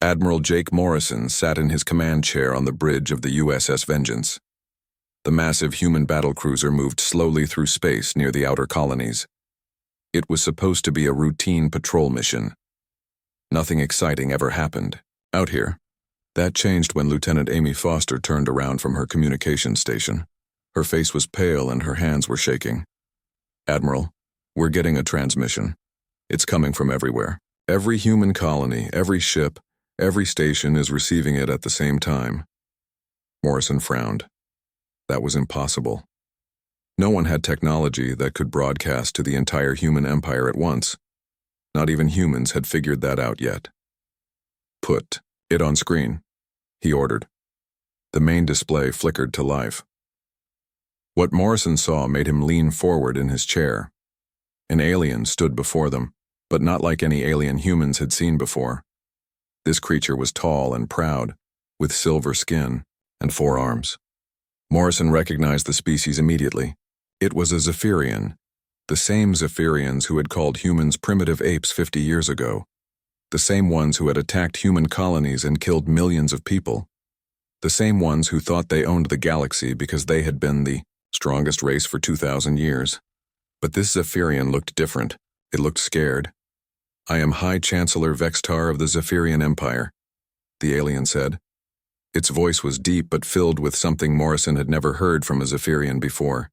Admiral Jake Morrison sat in his command chair on the bridge of the USS Vengeance. The massive human battlecruiser moved slowly through space near the outer colonies. It was supposed to be a routine patrol mission. Nothing exciting ever happened out here. That changed when Lieutenant Amy Foster turned around from her communications station. Her face was pale and her hands were shaking. "Admiral, we're getting a transmission. It's coming from everywhere. Every human colony, every ship, every station is receiving it at the same time." Morrison frowned. That was impossible. No one had technology that could broadcast to the entire human empire at once. Not even humans had figured that out yet. "Put it on screen," he ordered. The main display flickered to life. What Morrison saw made him lean forward in his chair. An alien stood before them, but not like any alien humans had seen before. This creature was tall and proud, with silver skin and 4 arms. Morrison recognized the species immediately. It was a Zephyrian, the same Zephyrians who had called humans primitive apes 50 years ago, the same ones who had attacked human colonies and killed millions of people, the same ones who thought they owned the galaxy because they had been the strongest race for 2,000 years. But this Zephyrian looked different. It looked scared. "I am High Chancellor Vextar of the Zephyrian Empire," the alien said. Its voice was deep but filled with something Morrison had never heard from a Zephyrian before.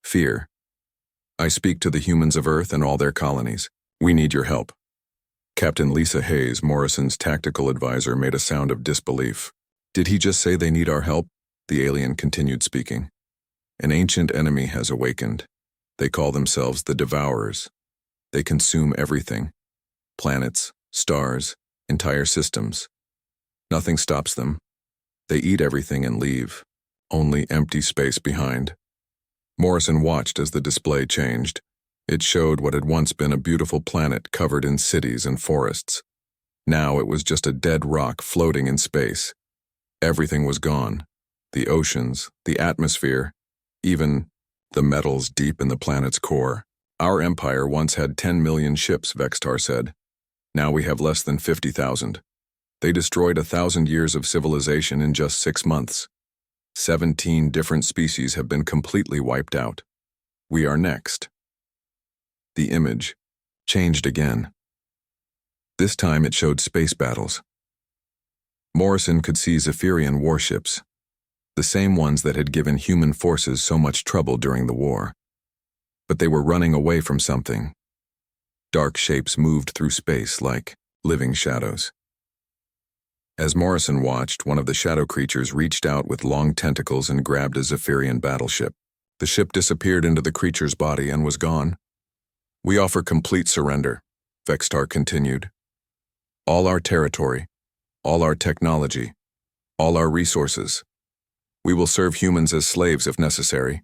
"Fear. I speak to the humans of Earth and all their colonies. We need your help." Captain Lisa Hayes, Morrison's tactical advisor, made a sound of disbelief. "Did he just say they need our help?" The alien continued speaking. "An ancient enemy has awakened. They call themselves the Devourers. They consume everything. Planets, stars, entire systems. Nothing stops them. They eat everything and leave. Only empty space behind." Morrison watched as the display changed. It showed what had once been a beautiful planet covered in cities and forests. Now it was just a dead rock floating in space. Everything was gone. The oceans, the atmosphere, even the metals deep in the planet's core. "Our empire once had 10 million ships," Vextar said. "Now we have less than 50,000. They destroyed 1,000 years of civilization in just 6 months. 17 different species have been completely wiped out. We are next." The image changed again. This time it showed space battles. Morrison could see Zephyrian warships, the same ones that had given human forces so much trouble during the war. But they were running away from something. Dark shapes moved through space like living shadows. As Morrison watched, one of the shadow creatures reached out with long tentacles and grabbed a Zephyrian battleship. The ship disappeared into the creature's body and was gone. "We offer complete surrender," Vextar continued. "All our territory, all our technology, all our resources. We will serve humans as slaves if necessary.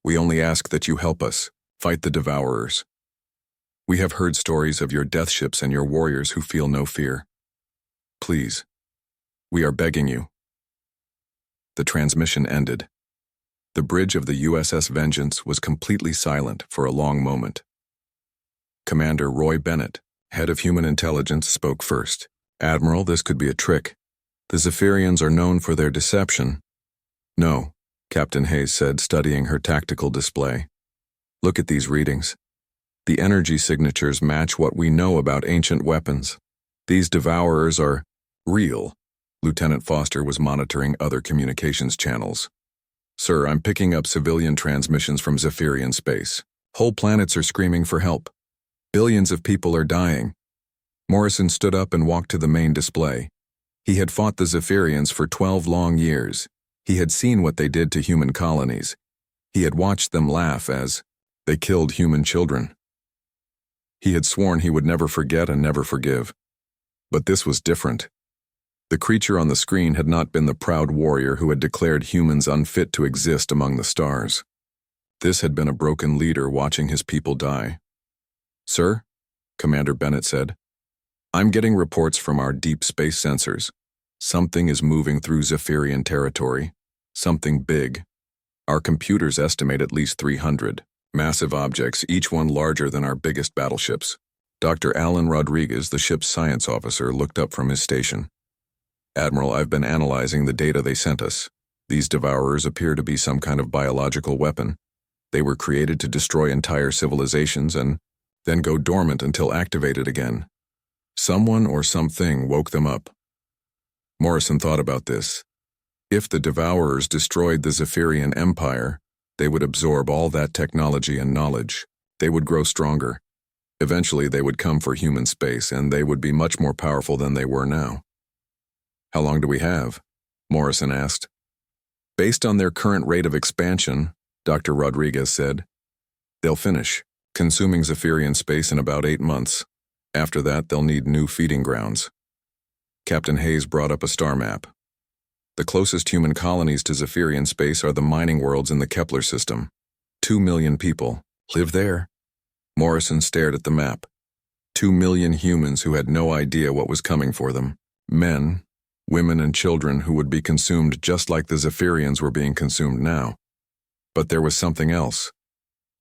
We only ask that you help us fight the Devourers. We have heard stories of your death ships and your warriors who feel no fear. Please, we are begging you." The transmission ended. The bridge of the USS Vengeance was completely silent for a long moment. Commander Roy Bennett, head of human intelligence, spoke first. "Admiral, this could be a trick. The Zephyrians are known for their deception." "No," Captain Hayes said, studying her tactical display. "Look at these readings. The energy signatures match what we know about ancient weapons. These Devourers are real." Lieutenant Foster was monitoring other communications channels. "Sir, I'm picking up civilian transmissions from Zephyrian space. Whole planets are screaming for help. Billions of people are dying." Morrison stood up and walked to the main display. He had fought the Zephyrians for 12 long years. He had seen what they did to human colonies. He had watched them laugh as they killed human children. He had sworn he would never forget and never forgive. But this was different. The creature on the screen had not been the proud warrior who had declared humans unfit to exist among the stars. This had been a broken leader watching his people die. "Sir," Commander Bennett said, "I'm getting reports from our deep space sensors. Something is moving through Zephyrian territory. Something big. Our computers estimate at least 300 massive objects, each one larger than our biggest battleships. Dr. Alan Rodriguez, the ship's science officer, looked up from his station. Admiral, I've been analyzing the data they sent us. These devourers appear to be some kind of biological weapon. They were created to destroy entire civilizations and then go dormant until activated again. Someone or something woke them up. Morrison thought about this. If the devourers destroyed the Zephyrian Empire, they would absorb all that technology and knowledge. They would grow stronger. Eventually, they would come for human space, and they would be much more powerful than they were now. How long do we have? Morrison asked. Based on their current rate of expansion, Dr. Rodriguez said, they'll finish, consuming Zephyrian space in about 8 months. After that, they'll need new feeding grounds. Captain Hayes brought up a star map. The closest human colonies to Zephyrian space are the mining worlds in the Kepler system. 2 million people live there. Morrison stared at the map. 2 million humans who had no idea what was coming for them. Men, women, and children who would be consumed just like the Zephyrians were being consumed now. But there was something else.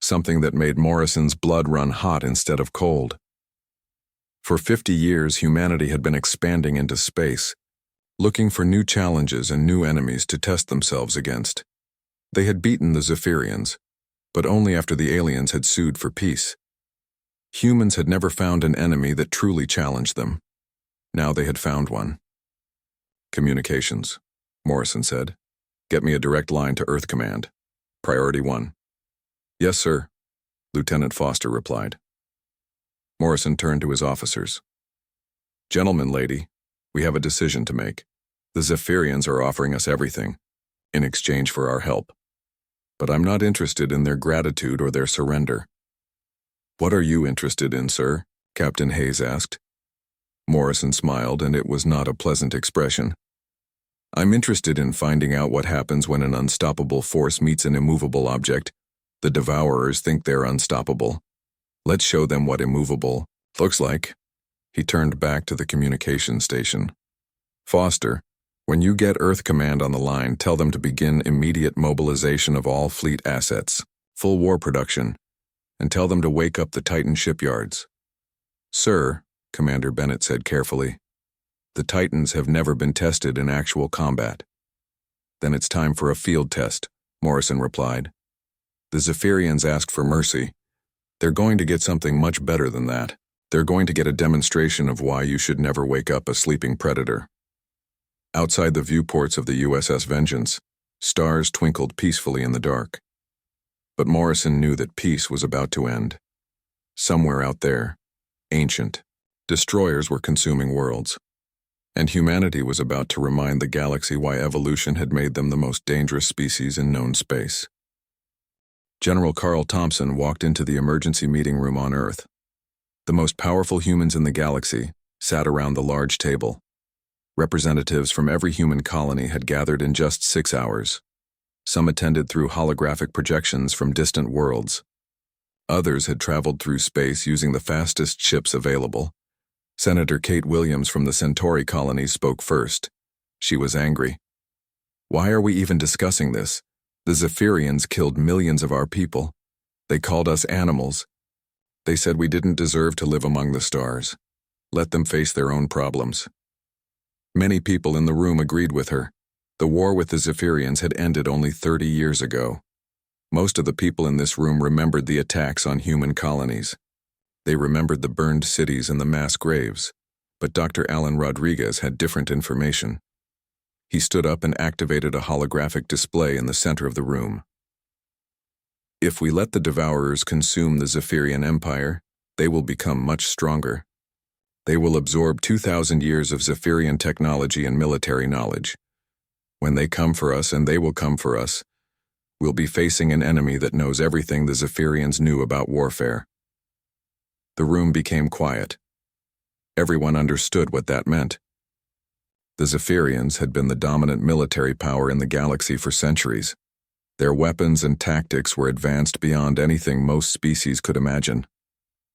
Something that made Morrison's blood run hot instead of cold. For 50 years, humanity had been expanding into space, looking for new challenges and new enemies to test themselves against. They had beaten the Zephyrians, but only after the aliens had sued for peace. Humans had never found an enemy that truly challenged them. Now they had found one. Communications, Morrison said. Get me a direct line to Earth Command. Priority 1. Yes, sir, Lieutenant Foster replied. Morrison turned to his officers. Gentlemen, lady, we have a decision to make. The Zephyrians are offering us everything, in exchange for our help. But I'm not interested in their gratitude or their surrender. What are you interested in, sir? Captain Hayes asked. Morrison smiled, and it was not a pleasant expression. I'm interested in finding out what happens when an unstoppable force meets an immovable object. The devourers think they're unstoppable. Let's show them what immovable looks like. He turned back to the communication station. Foster, when you get Earth Command on the line, tell them to begin immediate mobilization of all fleet assets, full war production, and tell them to wake up the Titan shipyards. Sir, Commander Bennett said carefully, the Titans have never been tested in actual combat. Then it's time for a field test, Morrison replied. The Zephyrians asked for mercy. They're going to get something much better than that. They're going to get a demonstration of why you should never wake up a sleeping predator. Outside the viewports of the USS Vengeance, stars twinkled peacefully in the dark. But Morrison knew that peace was about to end. Somewhere out there, ancient, destroyers were consuming worlds, and humanity was about to remind the galaxy why evolution had made them the most dangerous species in known space. General Carl Thompson walked into the emergency meeting room on Earth. The most powerful humans in the galaxy sat around the large table. Representatives from every human colony had gathered in just 6 hours. Some attended through holographic projections from distant worlds. Others had traveled through space using the fastest ships available. Senator Kate Williams from the Centauri colony spoke first. She was angry. Why are we even discussing this? The Zephyrians killed millions of our people. They called us animals. They said we didn't deserve to live among the stars. Let them face their own problems. Many people in the room agreed with her. The war with the Zephyrians had ended only 30 years ago. Most of the people in this room remembered the attacks on human colonies. They remembered the burned cities and the mass graves. But Dr. Alan Rodriguez had different information. He stood up and activated a holographic display in the center of the room. If we let the devourers consume the Zephyrian Empire, they will become much stronger. They will absorb 2,000 years of Zephyrian technology and military knowledge. When they come for us, and they will come for us, we'll be facing an enemy that knows everything the Zephyrians knew about warfare. The room became quiet. Everyone understood what that meant. The Zephyrians had been the dominant military power in the galaxy for centuries. Their weapons and tactics were advanced beyond anything most species could imagine.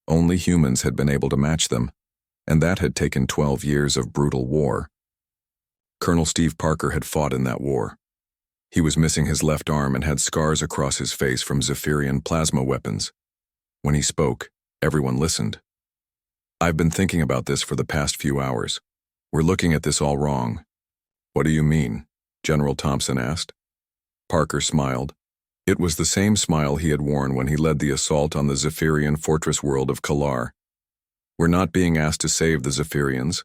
Only humans had been able to match them, and that had taken 12 years of brutal war. Colonel Steve Parker had fought in that war. He was missing his left arm and had scars across his face from Zephyrian plasma weapons. When he spoke, everyone listened. I've been thinking about this for the past few hours. We're looking at this all wrong. What do you mean? General Thompson asked. Parker smiled. It was the same smile he had worn when he led the assault on the Zephyrian fortress world of Kalar. We're not being asked to save the Zephyrians.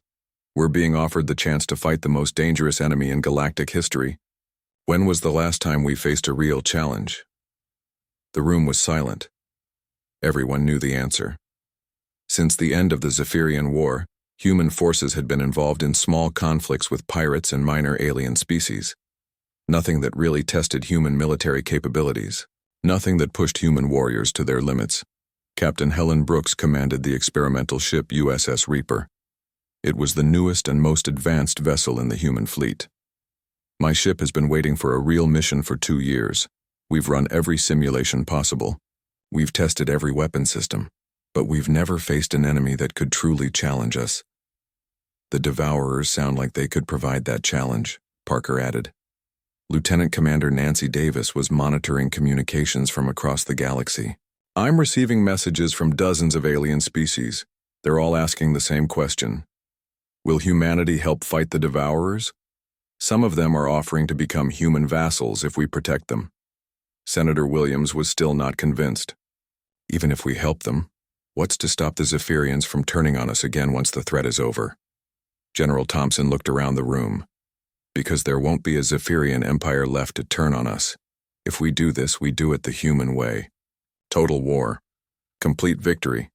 We're being offered the chance to fight the most dangerous enemy in galactic history. When was the last time we faced a real challenge? The room was silent. Everyone knew the answer. Since the end of the Zephyrian War, human forces had been involved in small conflicts with pirates and minor alien species. Nothing that really tested human military capabilities. Nothing that pushed human warriors to their limits. Captain Helen Brooks commanded the experimental ship USS Reaper. It was the newest and most advanced vessel in the human fleet. My ship has been waiting for a real mission for 2 years. We've run every simulation possible. We've tested every weapon system. But we've never faced an enemy that could truly challenge us. The Devourers sound like they could provide that challenge, Parker added. Lieutenant Commander Nancy Davis was monitoring communications from across the galaxy. I'm receiving messages from dozens of alien species. They're all asking the same question. Will humanity help fight the Devourers? Some of them are offering to become human vassals if we protect them. Senator Williams was still not convinced. Even if we help them, what's to stop the Zephyrians from turning on us again once the threat is over? General Thompson looked around the room. Because there won't be a Zephyrian empire left to turn on us. If we do this, we do it the human way. Total war. Complete victory.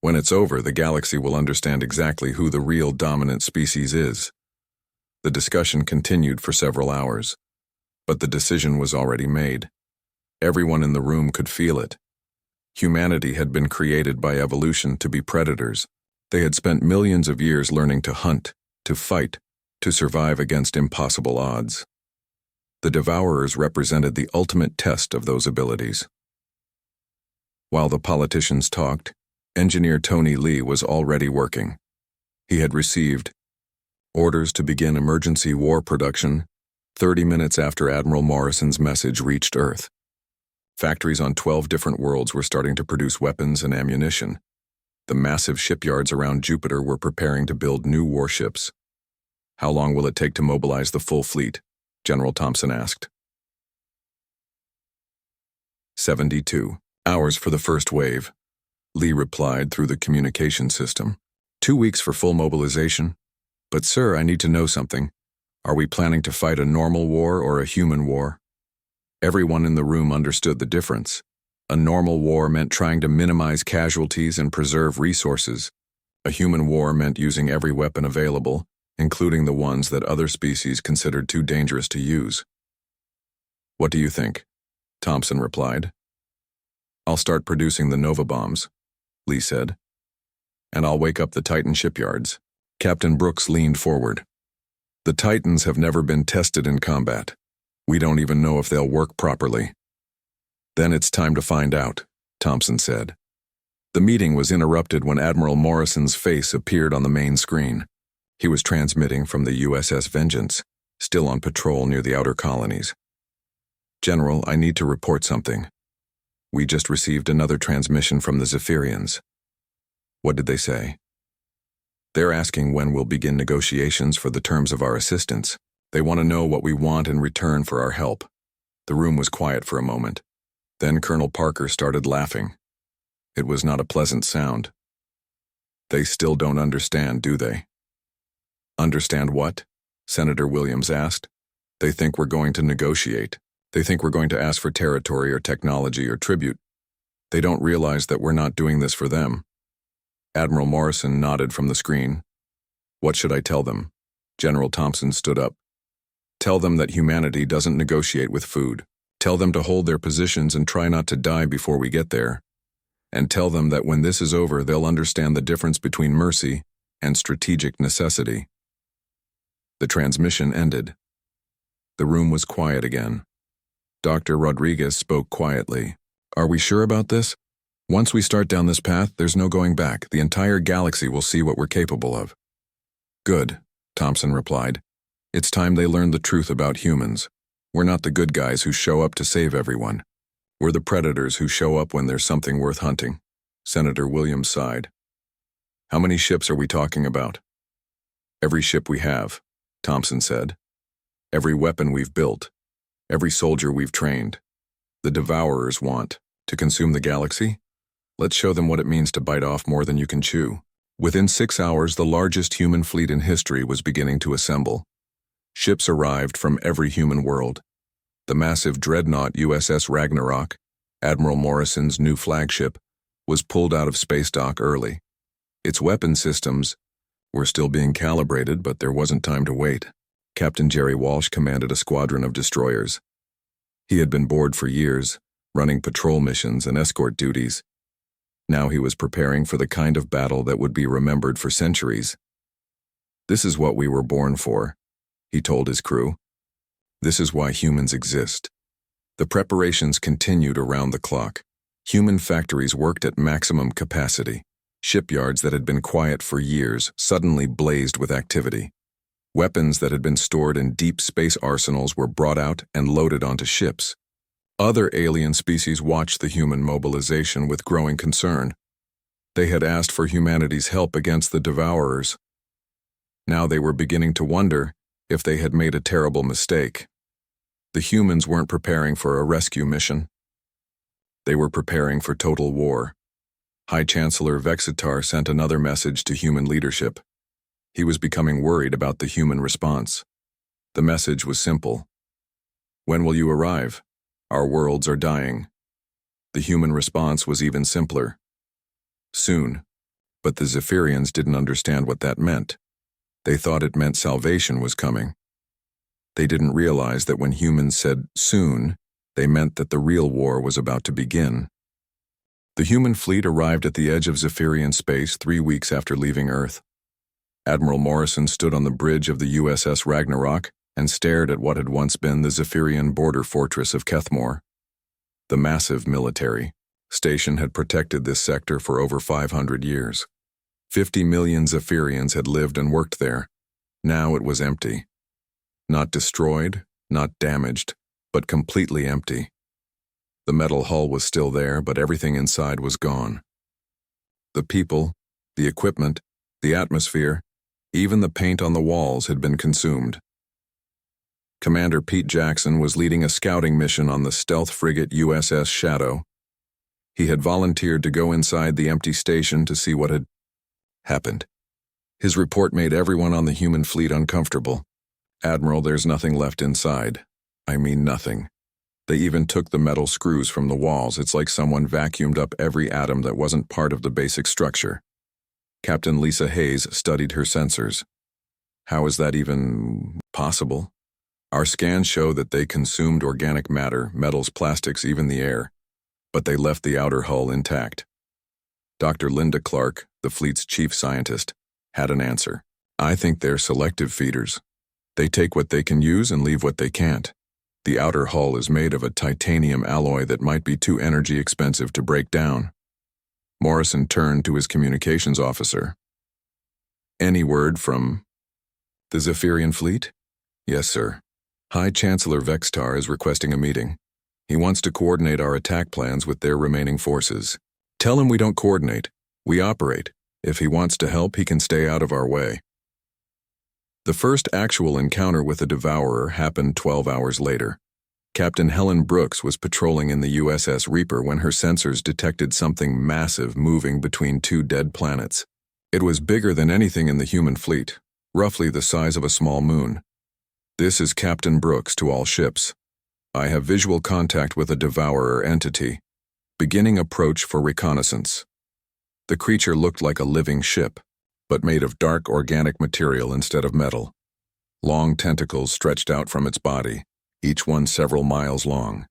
When it's over, the galaxy will understand exactly who the real dominant species is. The discussion continued for several hours. But the decision was already made. Everyone in the room could feel it. Humanity had been created by evolution to be predators. They had spent millions of years learning to hunt, to fight, to survive against impossible odds. The Devourers represented the ultimate test of those abilities. While the politicians talked, Engineer Tony Lee was already working. He had received orders to begin emergency war production 30 minutes after Admiral Morrison's message reached Earth. Factories on 12 different worlds were starting to produce weapons and ammunition. The massive shipyards around Jupiter were preparing to build new warships. How long will it take to mobilize the full fleet? General Thompson asked. 72 hours for the first wave, Lee replied through the communication system. 2 weeks for full mobilization? But sir, I need to know something. Are we planning to fight a normal war or a human war? Everyone in the room understood the difference. A normal war meant trying to minimize casualties and preserve resources. A human war meant using every weapon available, including the ones that other species considered too dangerous to use. What do you think? Thompson replied. I'll start producing the Nova bombs, Lee said. And I'll wake up the Titan shipyards. Captain Brooks leaned forward. The Titans have never been tested in combat. We don't even know if they'll work properly. Then it's time to find out, Thompson said. The meeting was interrupted when Admiral Morrison's face appeared on the main screen. He was transmitting from the USS Vengeance, still on patrol near the outer colonies. General, I need to report something. We just received another transmission from the Zephyrians. What did they say? They're asking when we'll begin negotiations for the terms of our assistance. They want to know what we want in return for our help. The room was quiet for a moment. Then Colonel Parker started laughing. It was not a pleasant sound. They still don't understand, do they? Understand what? Senator Williams asked. They think we're going to negotiate. They think we're going to ask for territory or technology or tribute. They don't realize that we're not doing this for them. Admiral Morrison nodded from the screen. What should I tell them? General Thompson stood up. Tell them that humanity doesn't negotiate with food. Tell them to hold their positions and try not to die before we get there. And tell them that when this is over, they'll understand the difference between mercy and strategic necessity. The transmission ended. The room was quiet again. Dr. Rodriguez spoke quietly. Are we sure about this? Once we start down this path, there's no going back. The entire galaxy will see what we're capable of. Good, Thompson replied. It's time they learned the truth about humans. We're not the good guys who show up to save everyone. We're the predators who show up when there's something worth hunting. Senator Williams sighed. How many ships are we talking about? Every ship we have, Thompson said. Every weapon we've built. Every soldier we've trained. The Devourers want to consume the galaxy? Let's show them what it means to bite off more than you can chew. Within 6 hours, the largest human fleet in history was beginning to assemble. Ships arrived from every human world. The massive dreadnought USS Ragnarok, Admiral Morrison's new flagship, was pulled out of space dock early. Its weapon systems were still being calibrated, but there wasn't time to wait. Captain Jerry Walsh commanded a squadron of destroyers. He had been aboard for years, running patrol missions and escort duties. Now he was preparing for the kind of battle that would be remembered for centuries. "This is what we were born for," he told his crew. "This is why humans exist." The preparations continued around the clock. Human factories worked at maximum capacity. Shipyards that had been quiet for years suddenly blazed with activity. Weapons that had been stored in deep space arsenals were brought out and loaded onto ships. Other alien species watched the human mobilization with growing concern. They had asked for humanity's help against the Devourers. Now they were beginning to wonder if they had made a terrible mistake. The humans weren't preparing for a rescue mission. They were preparing for total war. High Chancellor Vexitar sent another message to human leadership. He was becoming worried about the human response. The message was simple. "When will you arrive? Our worlds are dying." The human response was even simpler. "Soon." But the Zephyrians didn't understand what that meant. They thought it meant salvation was coming. They didn't realize that when humans said "soon," they meant that the real war was about to begin. The human fleet arrived at the edge of Zephyrian space 3 weeks after leaving Earth. Admiral Morrison stood on the bridge of the USS Ragnarok and stared at what had once been the Zephyrian border fortress of Kethmore. The massive military station had protected this sector for over 500 years. 50 million Zephyrians had lived and worked there. Now it was empty. Not destroyed, not damaged, but completely empty. The metal hull was still there, but everything inside was gone. The people, the equipment, the atmosphere, even the paint on the walls had been consumed. Commander Pete Jackson was leading a scouting mission on the stealth frigate USS Shadow. He had volunteered to go inside the empty station to see what had happened. His report made everyone on the human fleet uncomfortable. "Admiral, there's nothing left inside. I mean nothing. They even took the metal screws from the walls. It's like someone vacuumed up every atom that wasn't part of the basic structure." Captain Lisa Hayes studied her sensors. "How is that even possible? Our scans show that they consumed organic matter, metals, plastics, even the air, but they left the outer hull intact." Dr. Linda Clark, the fleet's chief scientist, had an answer. "I think they're selective feeders. They take what they can use and leave what they can't. The outer hull is made of a titanium alloy that might be too energy expensive to break down." Morrison turned to his communications officer. "Any word from the Zephyrian fleet?" "Yes, sir. High Chancellor Vexitar is requesting a meeting. He wants to coordinate our attack plans with their remaining forces. Tell him we don't coordinate. We operate. If he wants to help, he can stay out of our way." The first actual encounter with the Devourer happened 12 hours later. Captain Helen Brooks was patrolling in the USS Reaper when her sensors detected something massive moving between two dead planets. It was bigger than anything in the human fleet, roughly the size of a small moon. "This is Captain Brooks to all ships. I have visual contact with a Devourer entity. Beginning approach for reconnaissance." The creature looked like a living ship, but made of dark organic material instead of metal. Long tentacles stretched out from its body, each one several miles long.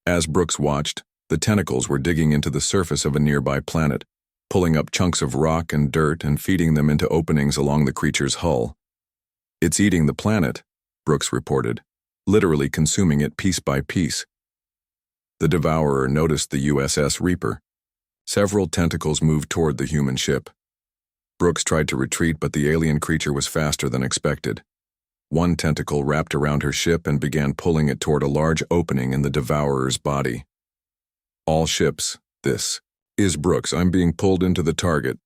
As Brooks watched, the tentacles were digging into the surface of a nearby planet, pulling up chunks of rock and dirt and feeding them into openings along the creature's hull. "It's eating the planet," Brooks reported, "literally consuming it piece by piece." The Devourer noticed the USS Reaper. Several tentacles moved toward the human ship. Brooks tried to retreat, but the alien creature was faster than expected. One tentacle wrapped around her ship and began pulling it toward a large opening in the Devourer's body. "All ships, this is Brooks. I'm being pulled into the target."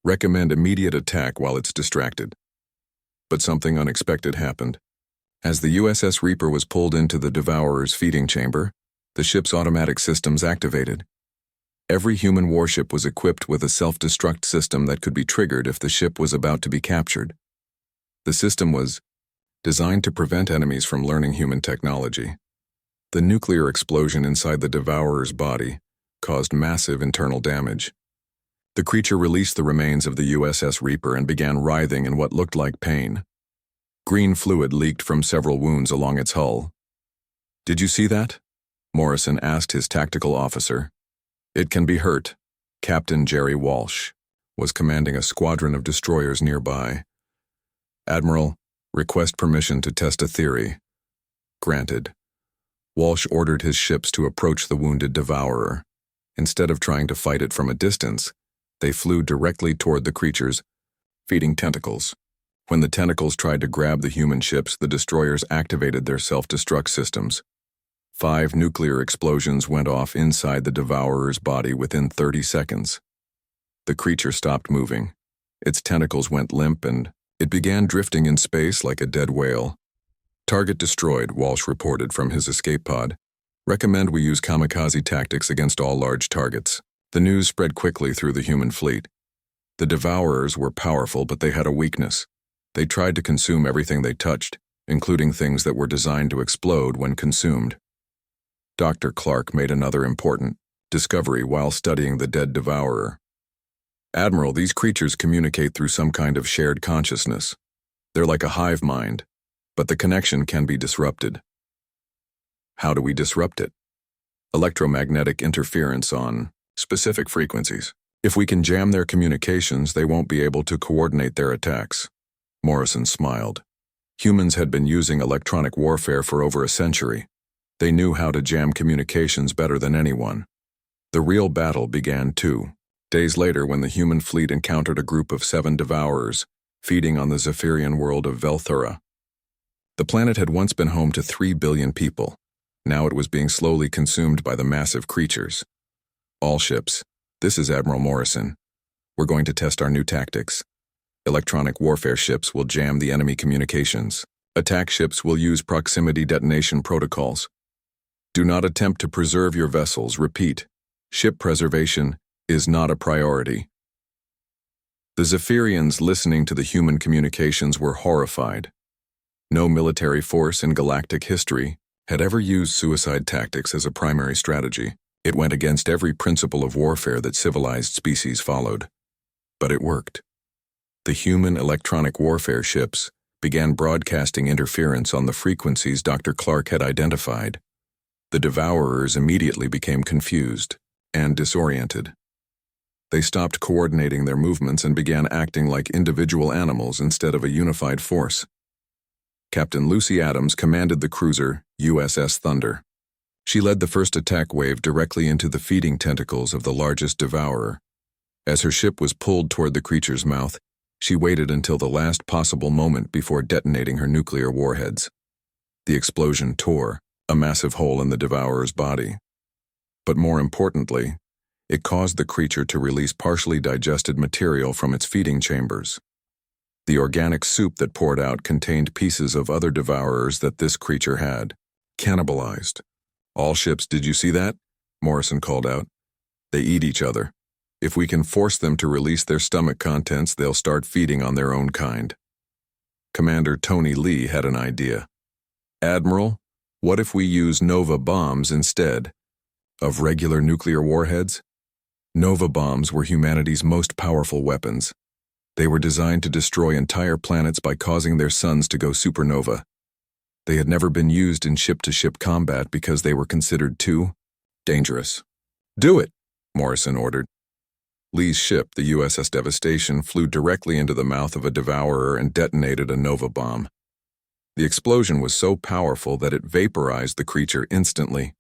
Recommend immediate attack while it's distracted. But something unexpected happened. As the USS Reaper was pulled into the Devourer's feeding chamber, the ship's automatic systems activated. Every human warship was equipped with a self-destruct system that could be triggered if the ship was about to be captured. The system was designed to prevent enemies from learning human technology. The nuclear explosion inside the Devourer's body caused massive internal damage. The creature released the remains of the USS Reaper and began writhing in what looked like pain. Green fluid leaked from several wounds along its hull. "Did you see that?" Morrison asked his tactical officer. "It can be hurt." Captain Jerry Walsh was commanding a squadron of destroyers nearby. "Admiral, request permission to test a theory." Granted. Walsh ordered his ships to approach the wounded Devourer. Instead of trying to fight it from a distance, they flew directly toward the creature's feeding tentacles. When the tentacles tried to grab the human ships, the destroyers activated their self-destruct systems. 5 nuclear explosions went off inside the Devourer's body within 30 seconds. The creature stopped moving. Its tentacles went limp and it began drifting in space like a dead whale. "Target destroyed," Walsh reported from his escape pod. "Recommend we use kamikaze tactics against all large targets." The news spread quickly through the human fleet. The Devourers were powerful, but they had a weakness. They tried to consume everything they touched, including things that were designed to explode when consumed. Dr. Clark made another important discovery while studying the dead Devourer. "Admiral, these creatures communicate through some kind of shared consciousness. They're like a hive mind, but the connection can be disrupted." "How do we disrupt it?" "Electromagnetic interference on specific frequencies. If we can jam their communications, they won't be able to coordinate their attacks." Morrison smiled. Humans had been using electronic warfare for over a century. They knew how to jam communications better than anyone. The real battle began 2 days later when the human fleet encountered a group of 7 Devourers feeding on the Zephyrian world of Velthura. The planet had once been home to 3 billion people. Now it was being slowly consumed by the massive creatures. "All ships, this is Admiral Morrison. We're going to test our new tactics. Electronic warfare ships will jam the enemy communications. Attack ships will use proximity detonation protocols. Do not attempt to preserve your vessels. Repeat, ship preservation is not a priority." The Zephyrians, listening to the human communications, were horrified. No military force in galactic history had ever used suicide tactics as a primary strategy. It went against every principle of warfare that civilized species followed. But it worked. The human electronic warfare ships began broadcasting interference on the frequencies Dr. Clark had identified. The Devourers immediately became confused and disoriented. They stopped coordinating their movements and began acting like individual animals instead of a unified force. Captain Lucy Adams commanded the cruiser USS Thunder. She led the first attack wave directly into the feeding tentacles of the largest Devourer. As her ship was pulled toward the creature's mouth, she waited until the last possible moment before detonating her nuclear warheads. The explosion tore a massive hole in the Devourer's body. But more importantly, it caused the creature to release partially digested material from its feeding chambers. The organic soup that poured out contained pieces of other Devourers that this creature had cannibalized. "All ships, did you see that?" Morrison called out. "They eat each other. If we can force them to release their stomach contents, they'll start feeding on their own kind." Commander Tony Lee had an idea. "Admiral, what if we use Nova bombs instead of regular nuclear warheads?" Nova bombs were humanity's most powerful weapons. They were designed to destroy entire planets by causing their suns to go supernova. They had never been used in ship-to-ship combat because they were considered too dangerous. "Do it," Morrison ordered. Lee's ship, the USS Devastation, flew directly into the mouth of a Devourer and detonated a Nova bomb. The explosion was so powerful that it vaporized the creature instantly,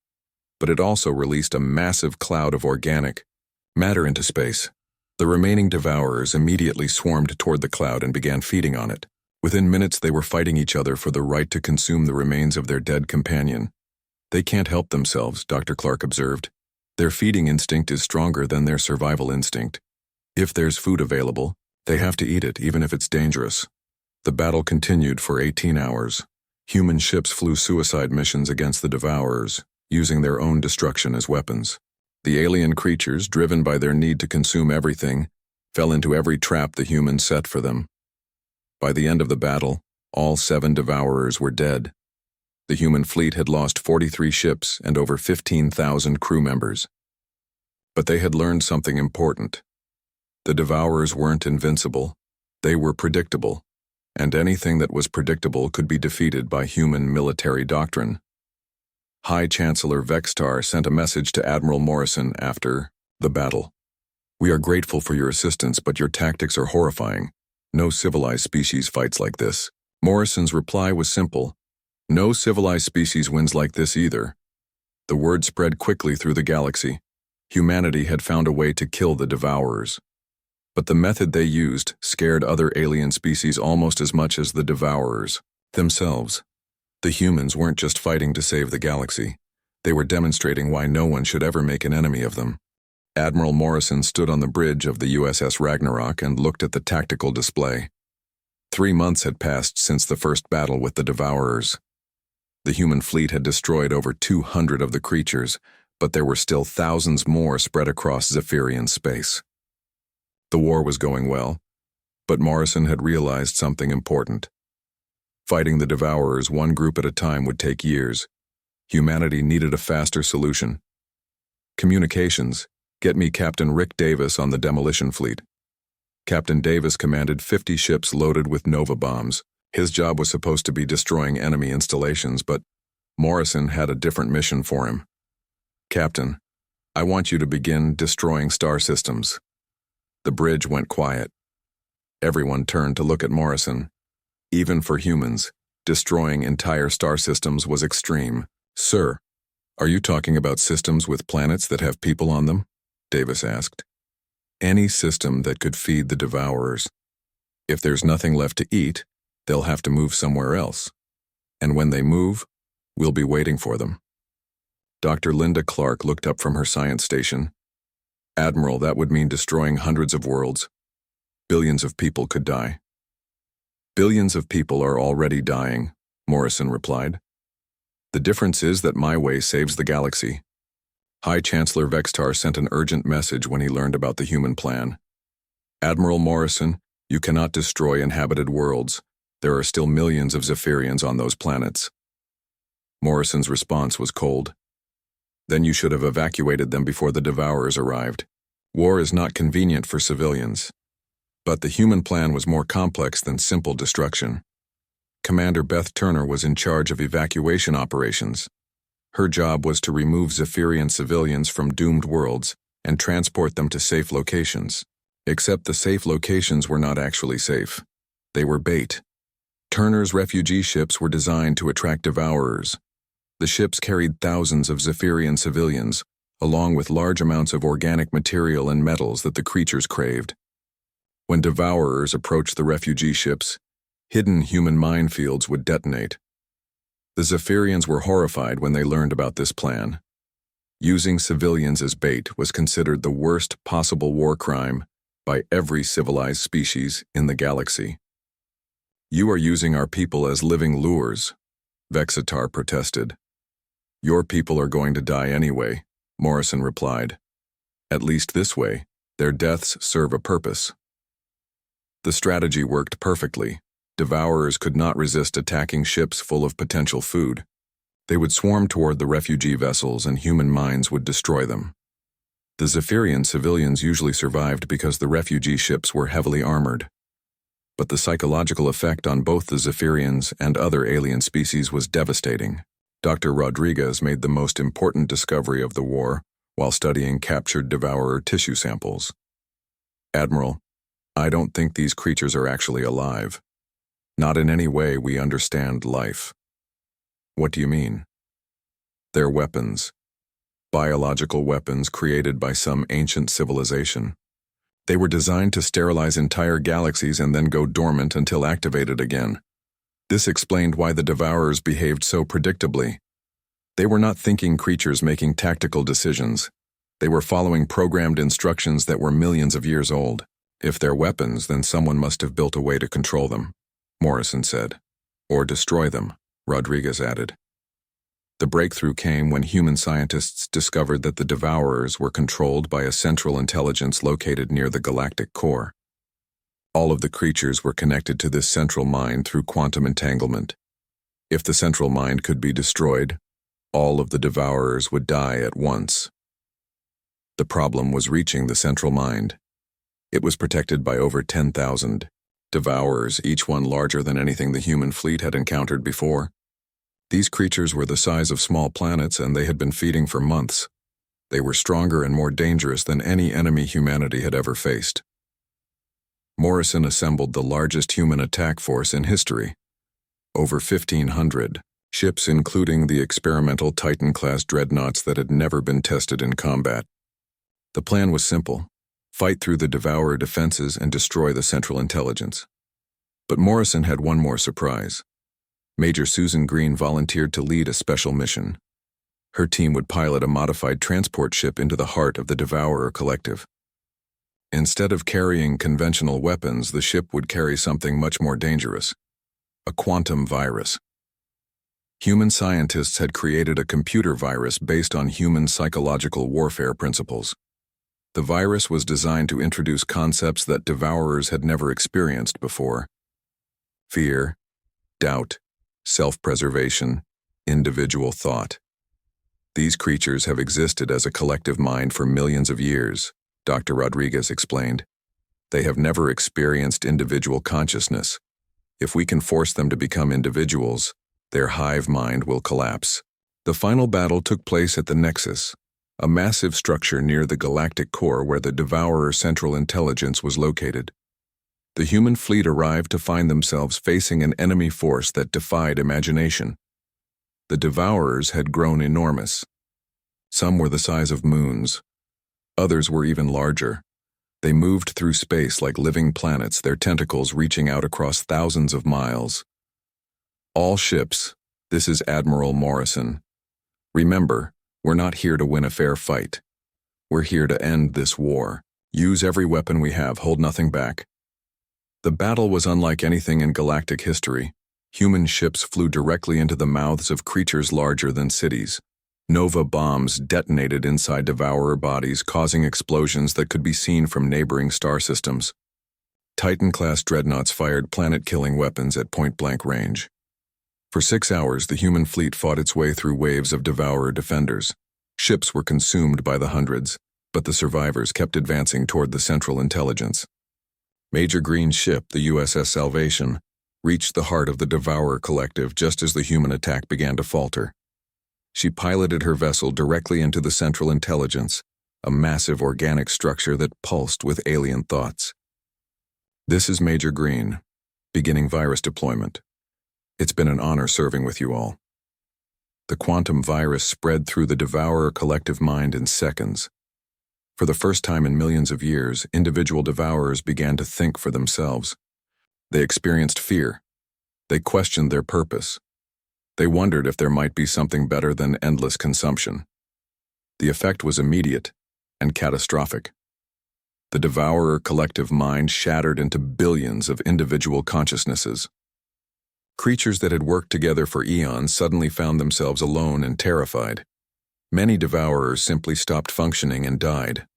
but it also released a massive cloud of organic matter into space. The remaining Devourers immediately swarmed toward the cloud and began feeding on it. Within minutes, they were fighting each other for the right to consume the remains of their dead companion. "They can't help themselves," Dr. Clark observed. "Their feeding instinct is stronger than their survival instinct." If there's food available, they have to eat it even if it's dangerous. The battle continued for 18 hours. Human ships flew suicide missions against the Devourers, using their own destruction as weapons. The alien creatures, driven by their need to consume everything, fell into every trap the humans set for them. By the end of the battle, all 7 Devourers were dead. The human fleet had lost 43 ships and over 15,000 crew members. But they had learned something important. The Devourers weren't invincible. They were predictable, and anything that was predictable could be defeated by human military doctrine. High Chancellor Vextar sent a message to Admiral Morrison after the battle. "We are grateful for your assistance, but your tactics are horrifying. No civilized species fights like this." Morrison's reply was simple. No civilized species wins like this either. The word spread quickly through the galaxy. Humanity had found a way to kill the Devourers. But the method they used scared other alien species almost as much as the Devourers themselves. The humans weren't just fighting to save the galaxy. They were demonstrating why no one should ever make an enemy of them. Admiral Morrison stood on the bridge of the USS Ragnarok and looked at the tactical display. 3 months had passed since the first battle with the Devourers. The human fleet had destroyed over 200 of the creatures, but there were still thousands more spread across Zephyrian space. The war was going well, but Morrison had realized something important. Fighting the Devourers one group at a time would take years. Humanity needed a faster solution. "Communications, get me Captain Rick Davis on the demolition fleet." Captain Davis commanded 50 ships loaded with Nova bombs. His job was supposed to be destroying enemy installations, but Morrison had a different mission for him. "Captain, I want you to begin destroying star systems." The bridge went quiet. Everyone turned to look at Morrison. Even for humans, destroying entire star systems was extreme. "Sir, are you talking about systems with planets that have people on them?" Davis asked. "Any system that could feed the Devourers. If there's nothing left to eat, they'll have to move somewhere else. And when they move, we'll be waiting for them." Dr. Linda Clark looked up from her science station. "Admiral, that would mean destroying hundreds of worlds. Billions of people could die." "Billions of people are already dying," Morrison replied. "The difference is that my way saves the galaxy." High Chancellor Vextar sent an urgent message when he learned about the human plan. "Admiral Morrison, you cannot destroy inhabited worlds. There are still millions of Zephyrians on those planets." Morrison's response was cold. "Then you should have evacuated them before the Devourers arrived. War is not convenient for civilians." But the human plan was more complex than simple destruction. Commander Beth Turner was in charge of evacuation operations. Her job was to remove Zephyrian civilians from doomed worlds and transport them to safe locations. Except the safe locations were not actually safe. They were bait. Turner's refugee ships were designed to attract Devourers. The ships carried thousands of Zephyrian civilians, along with large amounts of organic material and metals that the creatures craved. When Devourers approached the refugee ships, hidden human minefields would detonate. The Zephyrians were horrified when they learned about this plan. Using civilians as bait was considered the worst possible war crime by every civilized species in the galaxy. "You are using our people as living lures," Vexitar protested. "Your people are going to die anyway," Morrison replied. "At least this way, their deaths serve a purpose." The strategy worked perfectly. Devourers could not resist attacking ships full of potential food. They would swarm toward the refugee vessels and human mines would destroy them. The Zephyrian civilians usually survived because the refugee ships were heavily armored. But the psychological effect on both the Zephyrians and other alien species was devastating. Dr. Rodriguez made the most important discovery of the war while studying captured Devourer tissue samples. "Admiral, I don't think these creatures are actually alive. Not in any way we understand life." "What do you mean?" "They're weapons. Biological weapons created by some ancient civilization. They were designed to sterilize entire galaxies and then go dormant until activated again. This explained why the Devourers behaved so predictably. They were not thinking creatures making tactical decisions. They were following programmed instructions that were millions of years old. If they're weapons, then someone must have built a way to control them, Morrison said. Or destroy them, Rodriguez added. The breakthrough came when human scientists discovered that the Devourers were controlled by a central intelligence located near the galactic core. All of the creatures were connected to this central mind through quantum entanglement. If the central mind could be destroyed, all of the Devourers would die at once. The problem was reaching the central mind. It was protected by over 10,000 Devourers, each one larger than anything the human fleet had encountered before. These creatures were the size of small planets, and they had been feeding for months. They were stronger and more dangerous than any enemy humanity had ever faced. Morrison assembled the largest human attack force in history. Over 1,500 ships, including the experimental Titan-class dreadnoughts that had never been tested in combat. The plan was simple: fight through the Devourer defenses and destroy the central intelligence. But Morrison had one more surprise. Major Susan Green volunteered to lead a special mission. Her team would pilot a modified transport ship into the heart of the Devourer collective. Instead of carrying conventional weapons, the ship would carry something much more dangerous: a quantum virus. Human scientists had created a computer virus based on human psychological warfare principles. The virus was designed to introduce concepts that Devourers had never experienced before: fear, doubt, self-preservation, individual thought. These creatures have existed as a collective mind for millions of years, Dr. Rodriguez explained. They have never experienced individual consciousness. If we can force them to become individuals, their hive mind will collapse. The final battle took place at the Nexus, a massive structure near the galactic core where the Devourer Central Intelligence was located. The human fleet arrived to find themselves facing an enemy force that defied imagination. The Devourers had grown enormous. Some were the size of moons. Others were even larger. They moved through space like living planets, their tentacles reaching out across thousands of miles. All ships, this is Admiral Morrison. Remember, we're not here to win a fair fight. We're here to end this war. Use every weapon we have, hold nothing back. The battle was unlike anything in galactic history. Human ships flew directly into the mouths of creatures larger than cities. Nova bombs detonated inside Devourer bodies, causing explosions that could be seen from neighboring star systems. Titan-class dreadnoughts fired planet-killing weapons at point-blank range. For 6 hours, the human fleet fought its way through waves of Devourer defenders. Ships were consumed by the hundreds, but the survivors kept advancing toward the Central Intelligence. Major Green's ship, the USS Salvation, reached the heart of the Devourer collective just as the human attack began to falter. She piloted her vessel directly into the Central Intelligence, a massive organic structure that pulsed with alien thoughts. This is Major Green, beginning virus deployment. It's been an honor serving with you all. The quantum virus spread through the Devourer collective mind in seconds. For the first time in millions of years, individual Devourers began to think for themselves. They experienced fear. They questioned their purpose. They wondered if there might be something better than endless consumption. The effect was immediate and catastrophic. The Devourer collective mind shattered into billions of individual consciousnesses. Creatures that had worked together for eons suddenly found themselves alone and terrified. Many Devourers simply stopped functioning and died.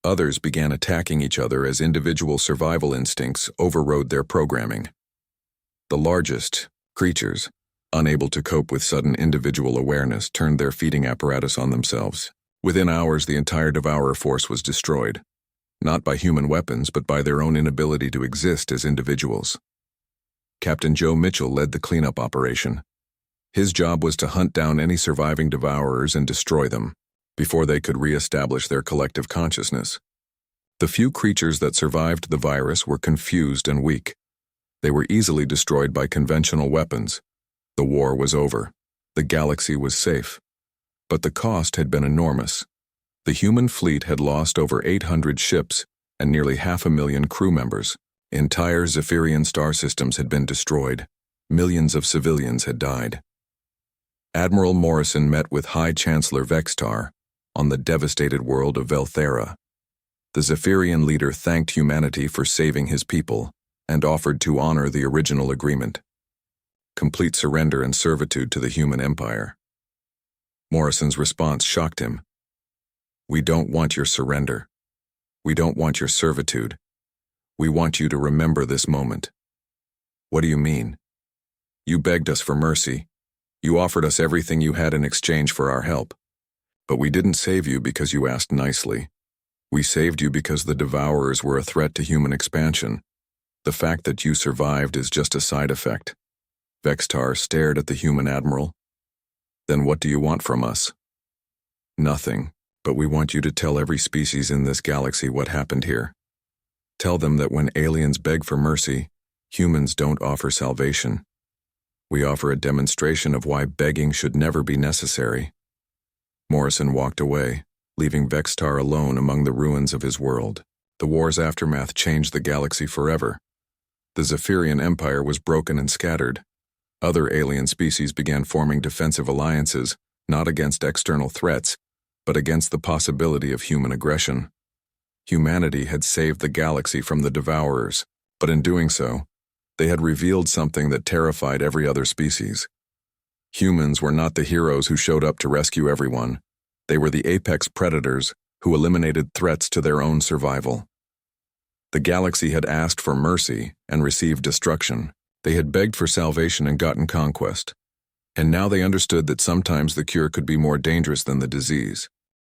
Others began attacking each other as individual survival instincts overrode their programming. The largest, creatures, unable to cope with sudden individual awareness, turned their feeding apparatus on themselves. Within hours, the entire Devourer force was destroyed, not by human weapons, but by their own inability to exist as individuals. Captain Joe Mitchell led the cleanup operation. His job was to hunt down any surviving Devourers and destroy them, before they could re-establish their collective consciousness. The few creatures that survived the virus were confused and weak. They were easily destroyed by conventional weapons. The war was over. The galaxy was safe. But the cost had been enormous. The human fleet had lost over 800 ships and nearly 500,000 crew members. Entire Zephyrian star systems had been destroyed. Millions of civilians had died. Admiral Morrison met with High Chancellor Vextar, on the devastated world of Velthera. The Zephyrian leader thanked humanity for saving his people and offered to honor the original agreement: complete surrender and servitude to the human empire. Morrison's response shocked him. "We don't want your surrender. We don't want your servitude. We want you to remember this moment." "What do you mean?" "You begged us for mercy. You offered us everything you had in exchange for our help. But we didn't save you because you asked nicely. We saved you because the Devourers were a threat to human expansion. The fact that you survived is just a side effect." Vextar stared at the human admiral. "Then what do you want from us?" "Nothing, but we want you to tell every species in this galaxy what happened here. Tell them that when aliens beg for mercy, humans don't offer salvation. We offer a demonstration of why begging should never be necessary." Morrison walked away, leaving Vextar alone among the ruins of his world. The war's aftermath changed the galaxy forever. The Zephyrian Empire was broken and scattered. Other alien species began forming defensive alliances, not against external threats, but against the possibility of human aggression. Humanity had saved the galaxy from the Devourers, but in doing so, they had revealed something that terrified every other species. Humans were not the heroes who showed up to rescue everyone. They were the apex predators who eliminated threats to their own survival. The galaxy had asked for mercy and received destruction. They had begged for salvation and gotten conquest. And now they understood that sometimes the cure could be more dangerous than the disease.